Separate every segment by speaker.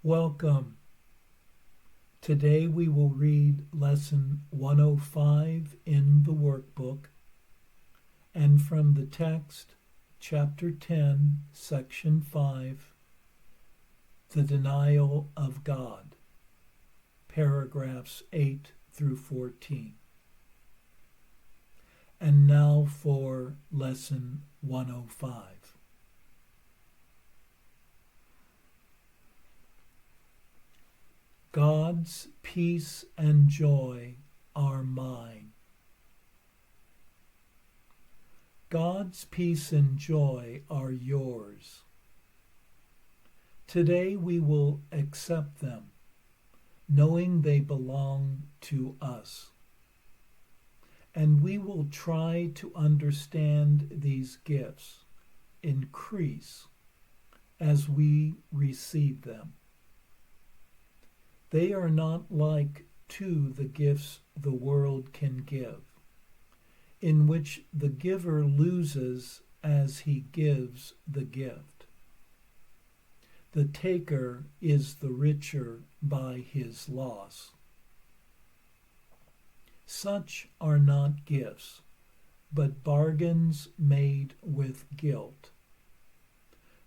Speaker 1: Welcome. Today we will read Lesson 105 in the workbook and from the text, Chapter 10, Section 5, The Denial of God, paragraphs 8 through 14. And now for Lesson 105. God's peace and joy are mine. God's peace and joy are yours. Today we will accept them, knowing they belong to us. And we will try to understand these gifts, increase, as we receive them. They are not like to the gifts the world can give, in which the giver loses as he gives the gift. The taker is the richer by his loss. Such are not gifts, but bargains made with guilt.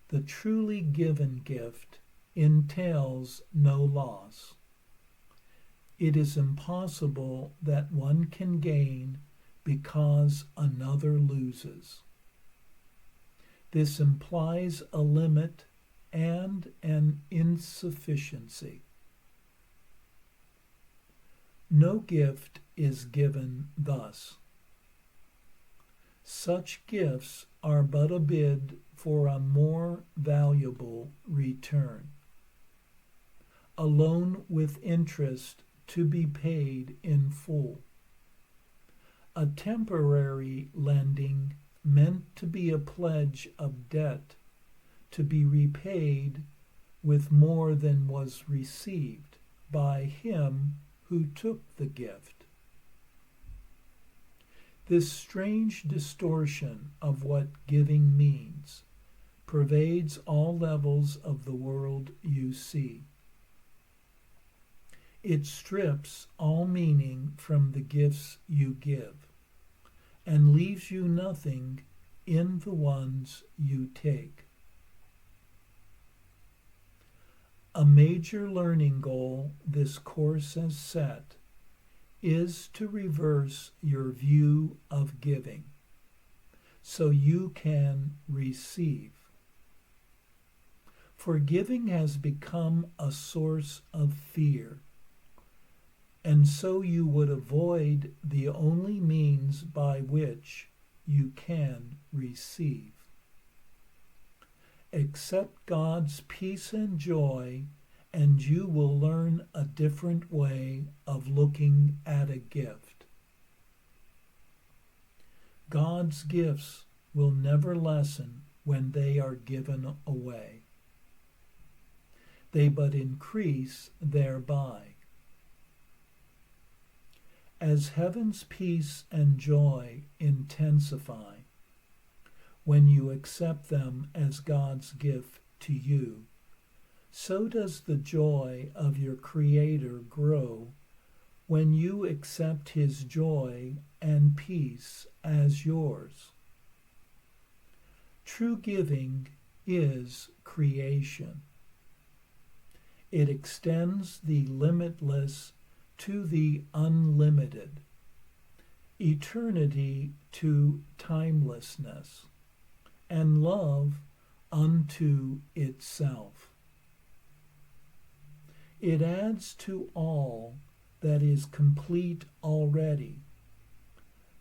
Speaker 1: The truly given gift entails no loss. It is impossible that one can gain because another loses. This implies a limit and an insufficiency. No gift is given thus. Such gifts are but a bid for a more valuable return. A loan with interest to be paid in full. A temporary lending meant to be a pledge of debt to be repaid with more than was received by him who took the gift. This strange distortion of what giving means pervades all levels of the world you see. It strips all meaning from the gifts you give and leaves you nothing in the ones you take. A major learning goal this course has set is to reverse your view of giving so you can receive. For giving has become a source of fear, and so you would avoid the only means by which you can receive. Accept God's peace and joy, and you will learn a different way of looking at a gift. God's gifts will never lessen when they are given away. They but increase thereby. As heaven's peace and joy intensify when you accept them as God's gift to you, so does the joy of your Creator grow when you accept His joy and peace as yours. True giving is creation. It extends the limitless to the unlimited, eternity to timelessness, and love unto itself. It adds to all that is complete already,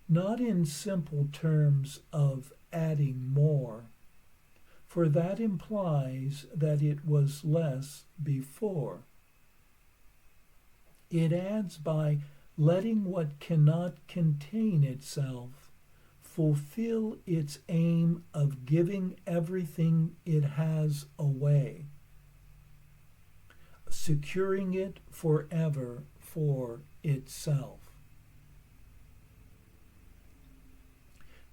Speaker 1: not in simple terms of adding more, for that implies that it was less before. It adds by letting what cannot contain itself fulfill its aim of giving everything it has away, securing it forever for itself.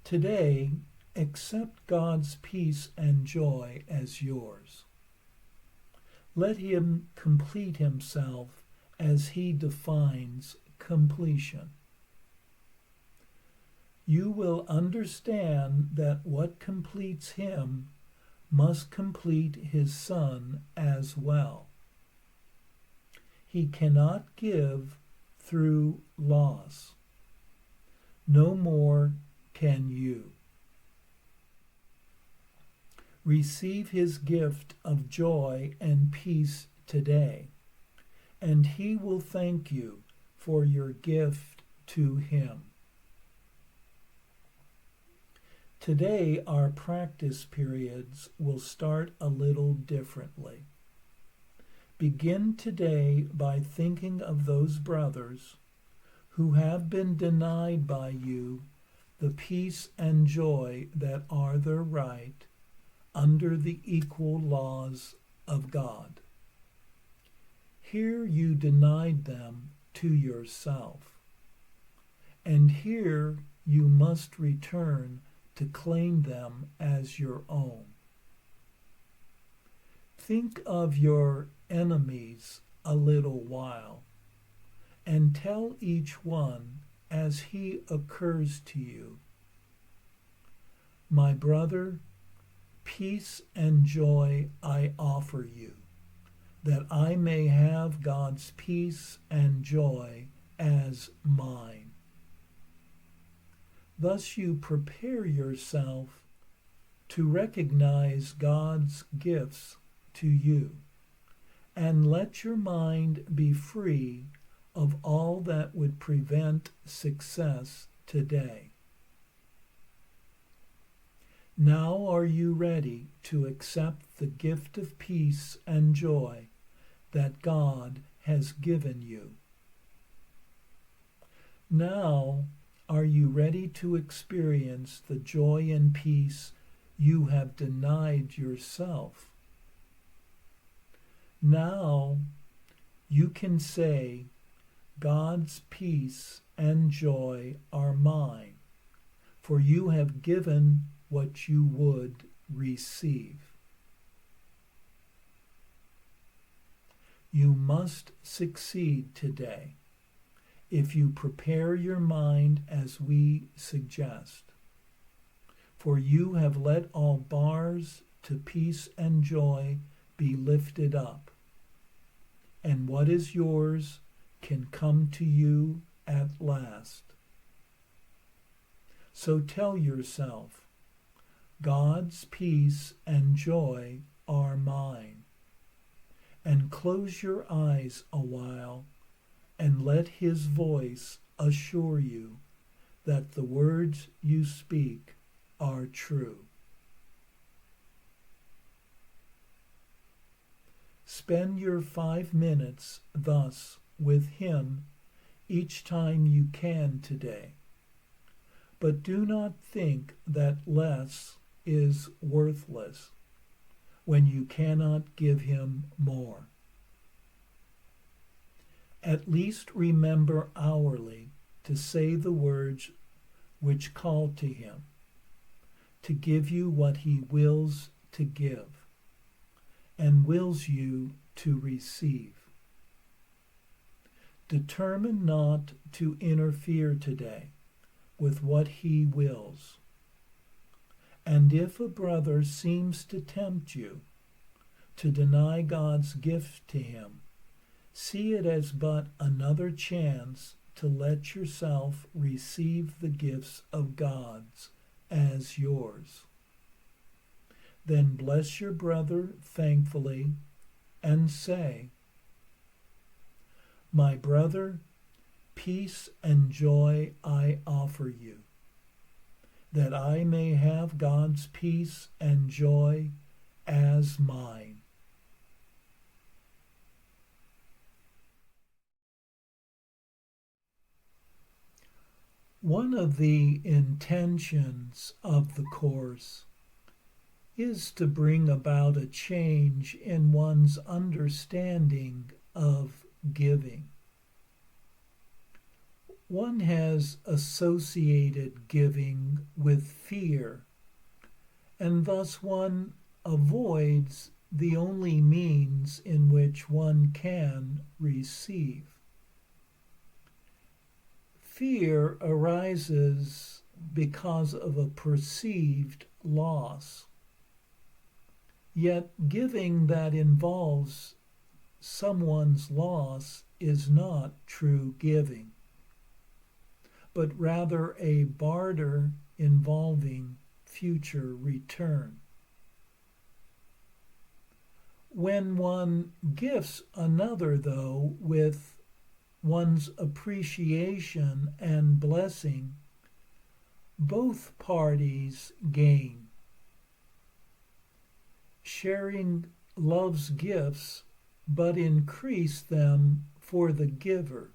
Speaker 1: Today, accept God's peace and joy as yours. Let him complete himself as he defines completion. You will understand that what completes him must complete his Son as well. He cannot give through loss. No more can you. Receive his gift of joy and peace today, and he will thank you for your gift to him. Today, our practice periods will start a little differently. Begin today by thinking of those brothers who have been denied by you the peace and joy that are their right under the equal laws of God. Here you denied them to yourself, and here you must return to claim them as your own. Think of your enemies a little while, and tell each one as he occurs to you, my brother, peace and joy I offer you, that I may have God's peace and joy as mine. Thus you prepare yourself to recognize God's gifts to you, and let your mind be free of all that would prevent success today. Now are you ready to accept the gift of peace and joy that God has given you? Now are you ready to experience the joy and peace you have denied yourself? Now you can say, God's peace and joy are mine, for you have given what you would receive. You must succeed today if you prepare your mind as we suggest, for you have let all bars to peace and joy be lifted up, and what is yours can come to you at last. So tell yourself, God's peace and joy are mine, and close your eyes a while and let his voice assure you that the words you speak are true. Spend your 5 minutes thus with him each time you can today, but do not think that less is worthless when you cannot give him more. At least remember hourly to say the words which call to him, to give you what he wills to give, and wills you to receive. Determine not to interfere today with what he wills. And if a brother seems to tempt you to deny God's gift to him, see it as but another chance to let yourself receive the gifts of God's as yours. Then bless your brother thankfully and say, my brother, peace and joy I offer you, that I may have God's peace and joy as mine. One of the intentions of the Course is to bring about a change in one's understanding of giving. One has associated giving with fear, and thus one avoids the only means in which one can receive. Fear arises because of a perceived loss. Yet giving that involves someone's loss is not true giving, but rather a barter involving future return. When one gifts another, though, with one's appreciation and blessing, both parties gain. Sharing love's gifts but increase them for the giver.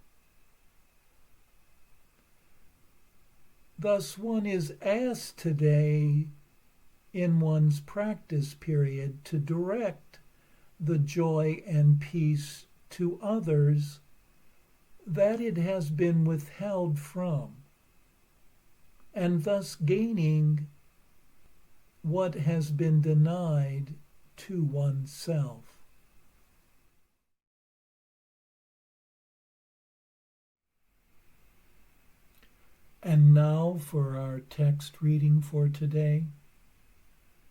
Speaker 1: Thus, one is asked today in one's practice period to direct the joy and peace to others that it has been withheld from, and thus gaining what has been denied to oneself. And now for our text reading for today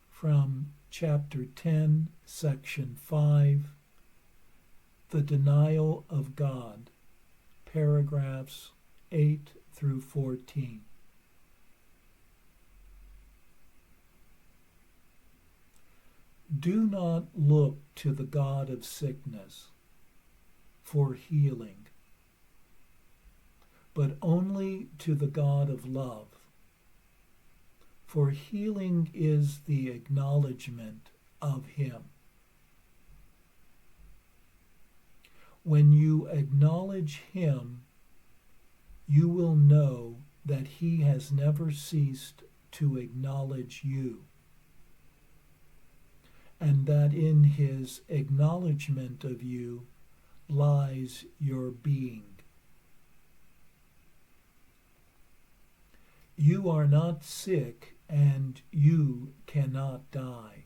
Speaker 1: from chapter 10, section 5, The Denial of God, paragraphs 8 through 14. Do not look to the God of sickness for healing, but only to the God of love. For healing is the acknowledgement of Him. When you acknowledge Him, you will know that He has never ceased to acknowledge you, and that in His acknowledgement of you lies your being. You are not sick, and you cannot die,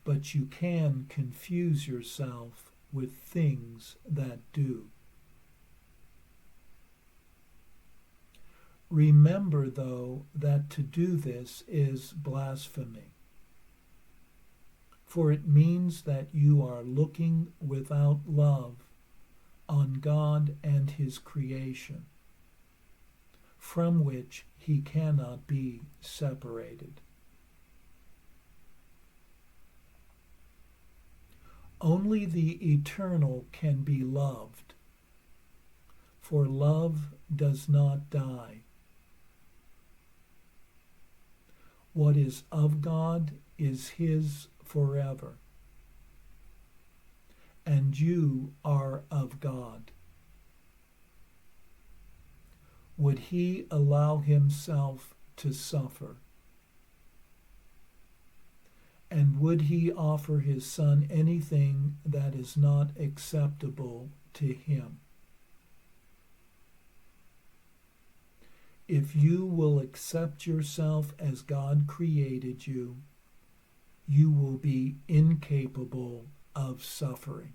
Speaker 1: but you can confuse yourself with things that do. Remember, though, that to do this is blasphemy, for it means that you are looking without love on God and His creation, from which He cannot be separated. Only the eternal can be loved, for love does not die. What is of God is His forever, and you are of God. Would He allow Himself to suffer? And would He offer His Son anything that is not acceptable to Him? If you will accept yourself as God created you, you will be incapable of suffering.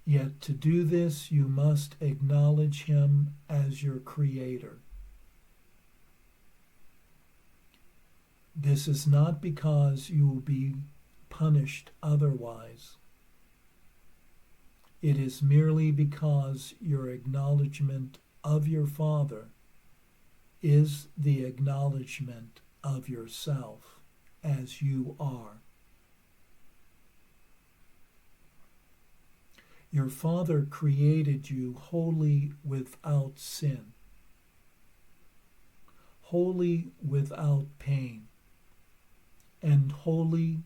Speaker 1: Yet to do this, you must acknowledge Him as your Creator. This is not because you will be punished otherwise. It is merely because your acknowledgement of your Father is the acknowledgement of yourself as you are. Your Father created you wholly without sin, wholly without pain, and wholly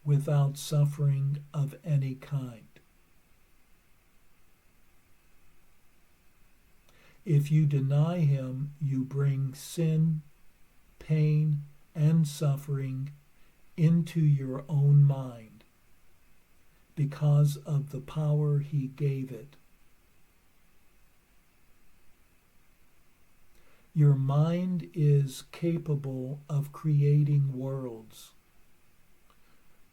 Speaker 1: without suffering of any kind. If you deny Him, you bring sin, pain, and suffering into your own mind because of the power He gave it. Your mind is capable of creating worlds,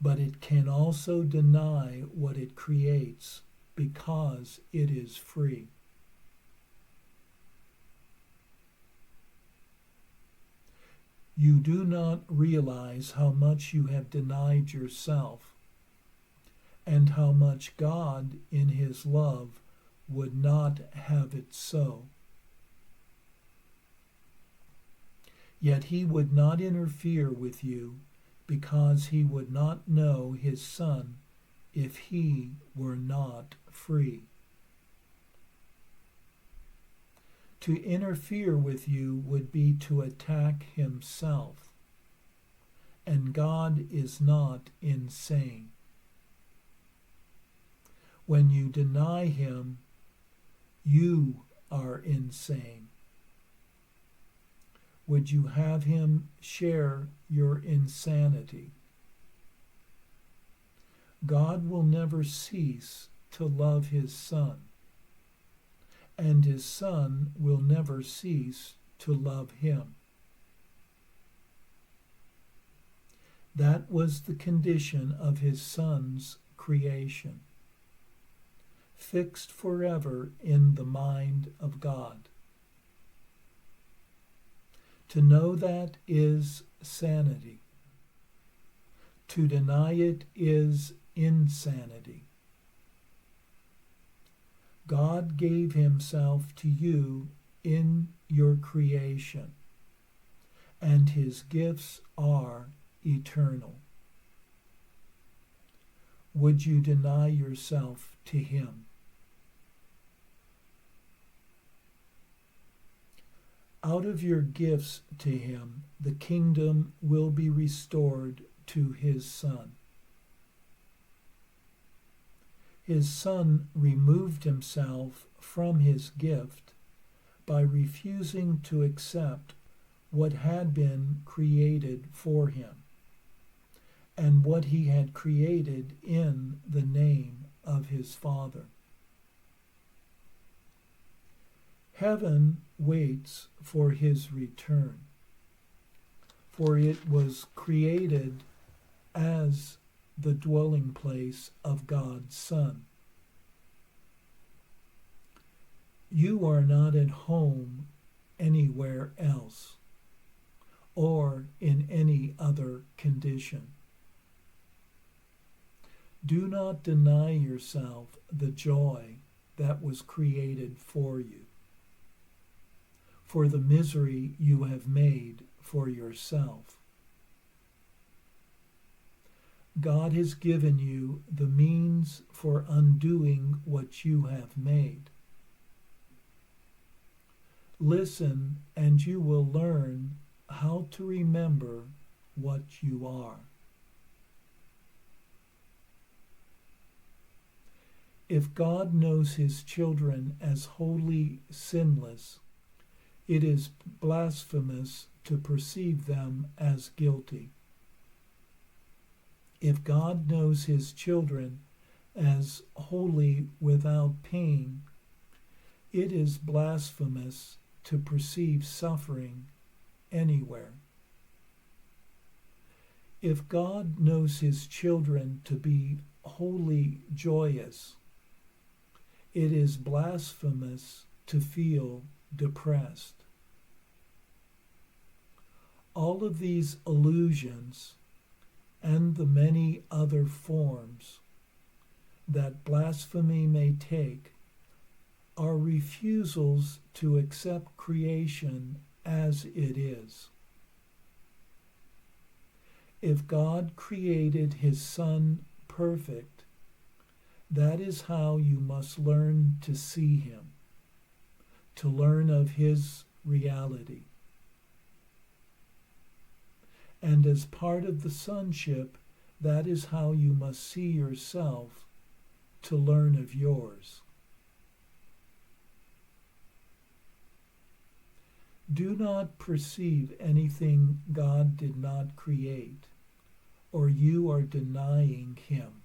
Speaker 1: but it can also deny what it creates because it is free. You do not realize how much you have denied yourself and how much God, in His love, would not have it so. Yet He would not interfere with you because He would not know His Son if He were not free. To interfere with you would be to attack Himself, and God is not insane. When you deny Him, you are insane. Would you have Him share your insanity? God will never cease to love His Son, and His Son will never cease to love Him. That was the condition of His Son's creation, fixed forever in the mind of God. To know that is sanity. To deny it is insanity. God gave Himself to you in your creation, and His gifts are eternal. Would you deny yourself to Him? Out of your gifts to Him, the kingdom will be restored to His Son. His Son removed Himself from His gift by refusing to accept what had been created for Him and what He had created in the name of His Father. Heaven waits for His return, for it was created as the dwelling place of God's Son. You are not at home anywhere else or in any other condition. Do not deny yourself the joy that was created for you, for the misery you have made for yourself. God has given you the means for undoing what you have made. Listen, and you will learn how to remember what you are. If God knows His children as wholly sinless, it is blasphemous to perceive them as guilty. If God knows His children as wholly without pain, it is blasphemous to perceive suffering anywhere. If God knows His children to be wholly joyous, it is blasphemous to feel depressed. All of these illusions and the many other forms that blasphemy may take are refusals to accept creation as it is. If God created His Son perfect, that is how you must learn to see Him, to learn of His reality. And as part of the sonship, that is how you must see yourself to learn of yours. Do not perceive anything God did not create, or you are denying Him.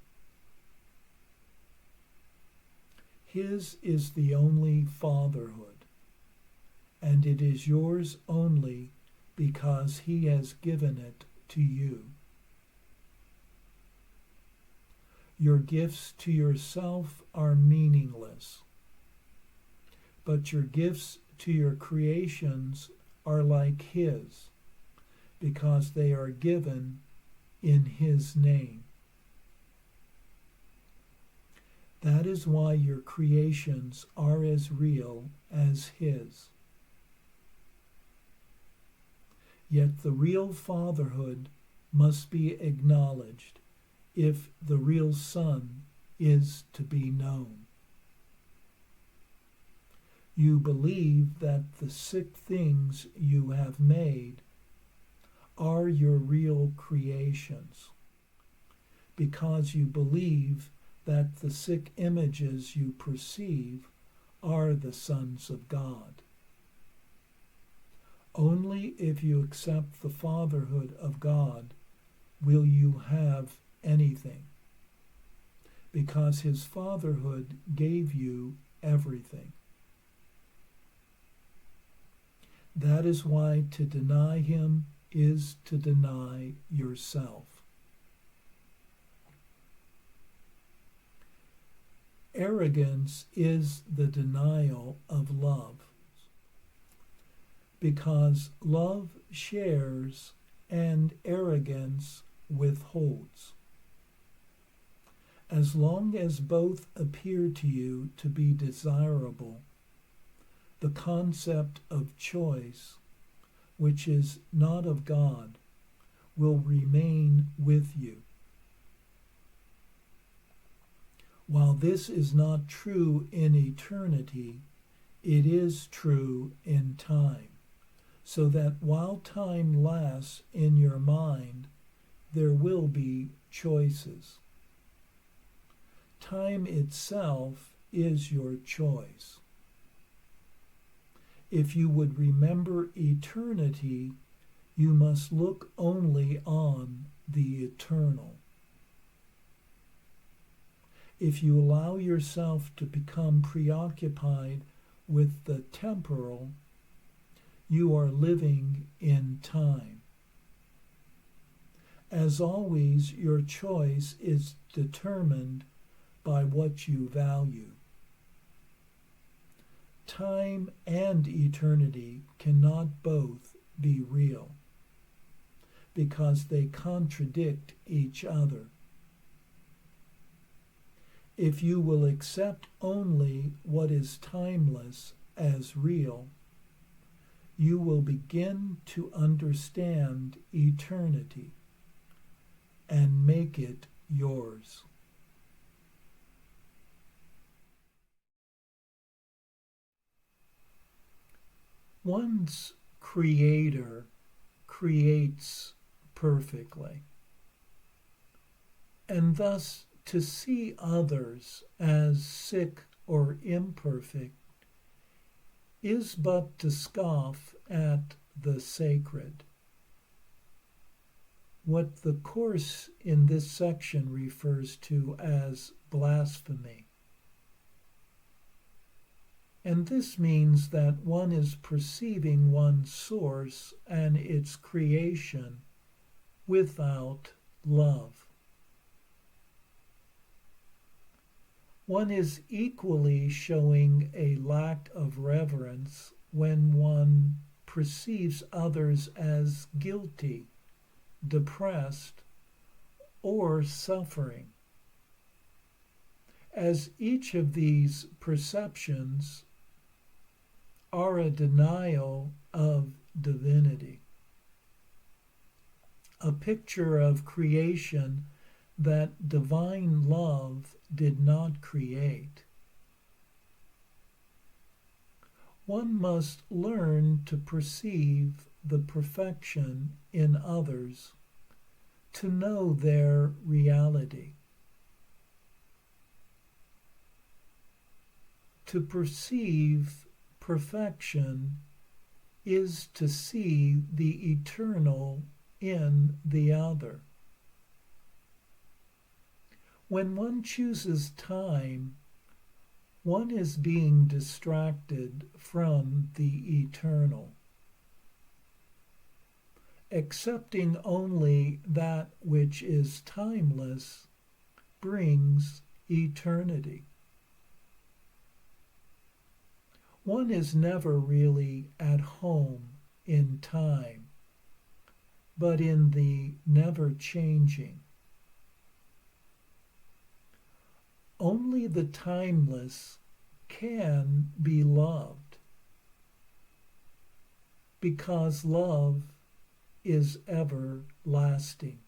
Speaker 1: His is the only fatherhood, and it is yours only because he has given it to you. Your gifts to yourself are meaningless, but your gifts to your creations are like his, because they are given in his name. That is why your creations are as real as his. Yet the real fatherhood must be acknowledged if the real son is to be known. You believe that the sick things you have made are your real creations, because you believe that the sick images you perceive are the sons of God. Only if you accept the fatherhood of God will you have anything, because his fatherhood gave you everything. That is why to deny him is to deny yourself. Arrogance is the denial of love, because love shares and arrogance withholds. As long as both appear to you to be desirable, the concept of choice, which is not of God, will remain with you. While this is not true in eternity, it is true in time, so that while time lasts in your mind, there will be choices. Time itself is your choice. If you would remember eternity, you must look only on the eternal. If you allow yourself to become preoccupied with the temporal, you are living in time. As always, your choice is determined by what you value. Time and eternity cannot both be real, because they contradict each other. If you will accept only what is timeless as real, you will begin to understand eternity and make it yours. One's creator creates perfectly, and thus to see others as sick or imperfect is but to scoff at the sacred. What the Course in this section refers to as blasphemy. And this means that one is perceiving one's source and its creation without love. One is equally showing a lack of reverence when one perceives others as guilty, depressed, or suffering, as each of these perceptions are a denial of divinity, a picture of creation that divine love did not create. One must learn to perceive the perfection in others, to know their reality. To perceive perfection is to see the eternal in the other. When one chooses time, one is being distracted from the eternal. Accepting only that which is timeless brings eternity. One is never really at home in time, but in the never-changing. Only the timeless can be loved, because love is everlasting.